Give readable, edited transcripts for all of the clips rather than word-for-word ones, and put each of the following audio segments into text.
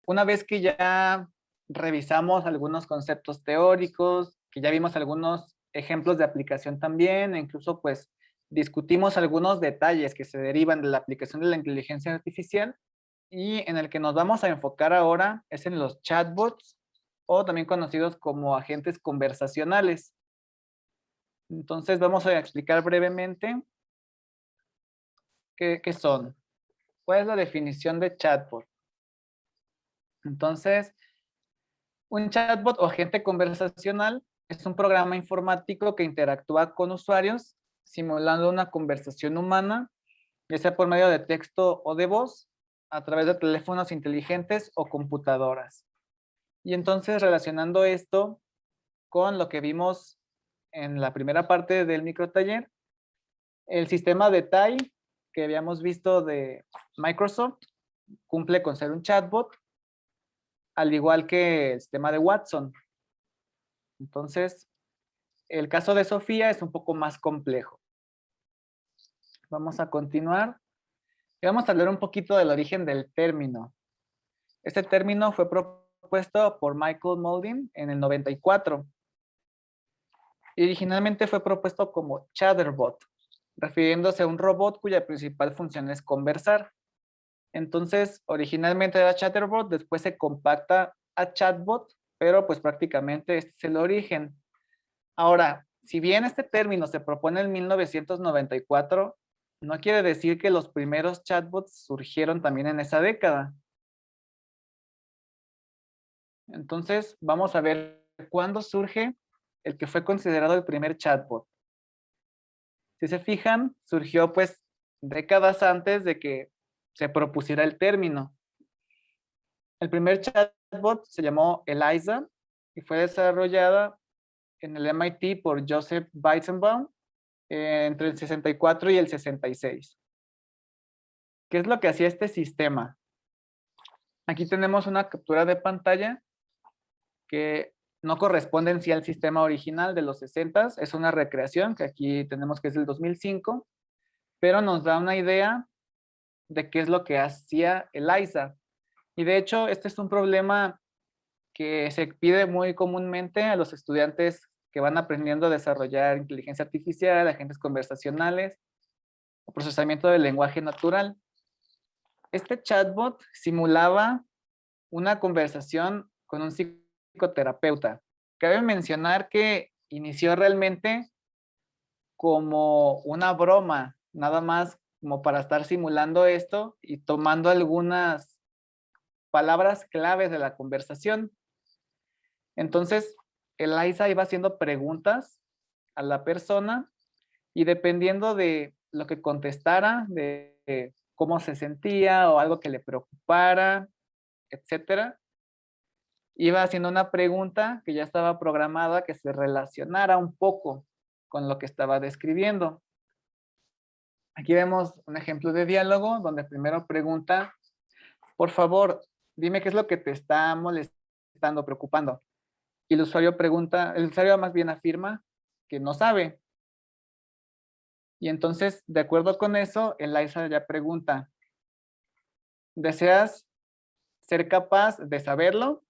una vez que ya revisamos algunos conceptos teóricos, que ya vimos algunos ejemplos de aplicación también, e incluso pues discutimos algunos detalles que se derivan de la aplicación de la inteligencia artificial, y en el que nos vamos a enfocar ahora es en los chatbots, o también conocidos como agentes conversacionales. Entonces vamos a explicar brevemente qué son. ¿Cuál es la definición de chatbot? Entonces, un chatbot o agente conversacional es un programa informático que interactúa con usuarios simulando una conversación humana, ya sea por medio de texto o de voz, a través de teléfonos inteligentes o computadoras. Y entonces, relacionando esto con lo que vimos en la primera parte del microtaller, el sistema de TAI que habíamos visto de Microsoft cumple con ser un chatbot, al igual que el sistema de Watson. Entonces, el caso de Sofía es un poco más complejo. Vamos a continuar y vamos a hablar un poquito del origen del término. Este término fue propuesto por Michael Moldin en el 94 y originalmente fue propuesto como chatterbot, refiriéndose a un robot cuya principal función es conversar. Entonces, originalmente era chatterbot, después se compacta a chatbot, pero pues prácticamente este es el origen. Ahora, si bien este término se propone en 1994, no quiere decir que los primeros chatbots surgieron también en esa década. Entonces, vamos a ver cuándo surge el que fue considerado el primer chatbot. Si se fijan, surgió pues décadas antes de que se propusiera el término. El primer chatbot se llamó Eliza y fue desarrollada en el MIT por Joseph Weizenbaum entre el 64 y el 66. ¿Qué es lo que hacía este sistema? Aquí tenemos una captura de pantalla que no corresponde en sí al sistema original de los 60, es una recreación que aquí tenemos que es del 2005, pero nos da una idea de qué es lo que hacía ELIZA. Y de hecho, este es un problema que se pide muy comúnmente a los estudiantes que van aprendiendo a desarrollar inteligencia artificial, agentes conversacionales o procesamiento del lenguaje natural. Este chatbot simulaba una conversación con un psicoterapeuta. Cabe mencionar que inició realmente como una broma, nada más como para estar simulando esto y tomando algunas palabras claves de la conversación. Entonces, Eliza iba haciendo preguntas a la persona y dependiendo de lo que contestara, de cómo se sentía o algo que le preocupara, etcétera, iba haciendo una pregunta que ya estaba programada que se relacionara un poco con lo que estaba describiendo. Aquí vemos un ejemplo de diálogo donde primero pregunta, por favor, dime qué es lo que te está molestando, preocupando. Y el usuario pregunta, el usuario más bien afirma que no sabe. Y entonces, de acuerdo con eso, Eliza ya pregunta, ¿deseas ser capaz de saberlo?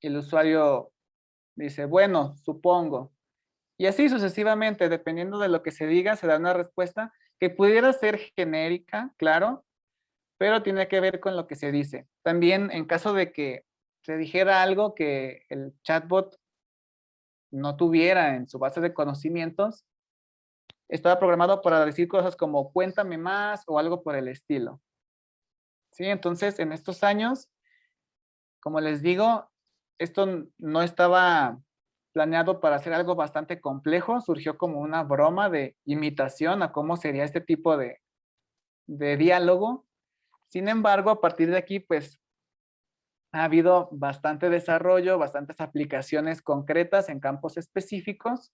Y el usuario dice, bueno, supongo. Y así sucesivamente, dependiendo de lo que se diga, se da una respuesta que pudiera ser genérica, claro, pero tiene que ver con lo que se dice. También en caso de que se dijera algo que el chatbot no tuviera en su base de conocimientos, estaba programado para decir cosas como cuéntame más o algo por el estilo. ¿Sí? Entonces, en estos años, como les digo, esto no estaba planeado para hacer algo bastante complejo, surgió como una broma de imitación a cómo sería este tipo de diálogo. Sin embargo, a partir de aquí, pues ha habido bastante desarrollo, bastantes aplicaciones concretas en campos específicos.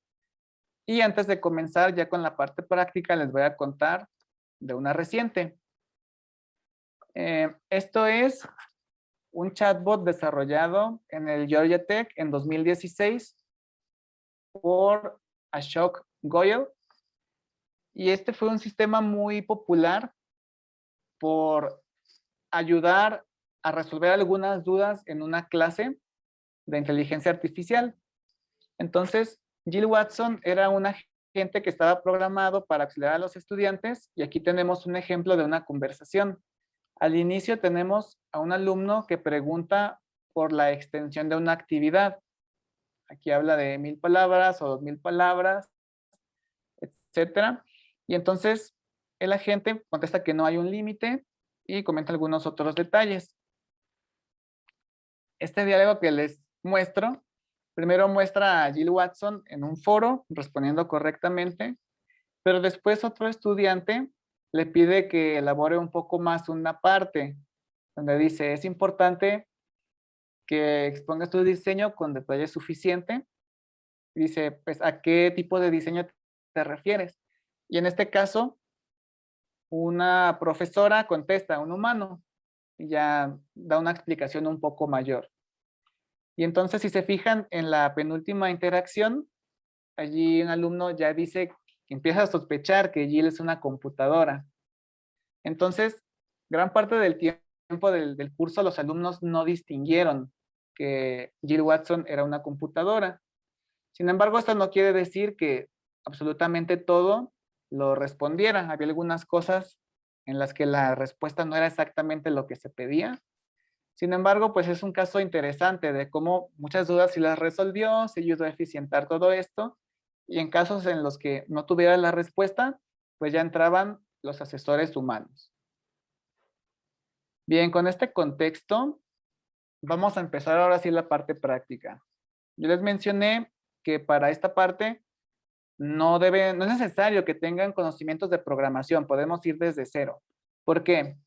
Y antes de comenzar ya con la parte práctica, les voy a contar de una reciente. Esto es un chatbot desarrollado en el Georgia Tech en 2016 por Ashok Goyal. Y este fue un sistema muy popular por ayudar a resolver algunas dudas en una clase de inteligencia artificial. Entonces, Jill Watson era un agente que estaba programado para auxiliar a los estudiantes y aquí tenemos un ejemplo de una conversación. Al inicio tenemos a un alumno que pregunta por la extensión de una actividad. Aquí habla de 1000 palabras o 2000 palabras, etcétera. Y entonces el agente contesta que no hay un límite y comenta algunos otros detalles. Este diálogo que les muestro, primero muestra a Jill Watson en un foro respondiendo correctamente, pero después otro estudiante le pide que elabore un poco más una parte, donde dice, es importante que expongas tu diseño con detalle suficiente. Dice, pues, ¿a qué tipo de diseño te refieres? Y en este caso, una profesora contesta a un humano y ya da una explicación un poco mayor. Y entonces, si se fijan en la penúltima interacción, allí un alumno ya dice que empieza a sospechar que Jill es una computadora. Entonces, gran parte del tiempo del curso los alumnos no distinguieron que Jill Watson era una computadora. Sin embargo, esto no quiere decir que absolutamente todo lo respondiera. Había algunas cosas en las que la respuesta no era exactamente lo que se pedía. Sin embargo, pues es un caso interesante de cómo muchas dudas sí las resolvió, se ayudó a eficientar todo esto, y en casos en los que no tuviera la respuesta, pues ya entraban los asesores humanos. Bien, con este contexto, vamos a empezar ahora sí la parte práctica. Yo les mencioné que para esta parte no es necesario que tengan conocimientos de programación, podemos ir desde cero. ¿Por qué?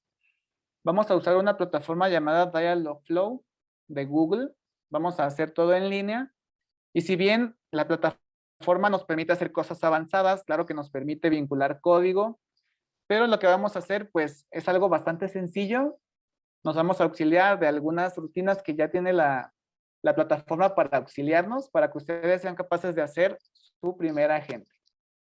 Vamos a usar una plataforma llamada Dialogflow de Google. Vamos a hacer todo en línea. Y si bien la plataforma nos permite hacer cosas avanzadas, claro que nos permite vincular código, pero lo que vamos a hacer pues es algo bastante sencillo. Nos vamos a auxiliar de algunas rutinas que ya tiene la plataforma para auxiliarnos, para que ustedes sean capaces de hacer su primer agente.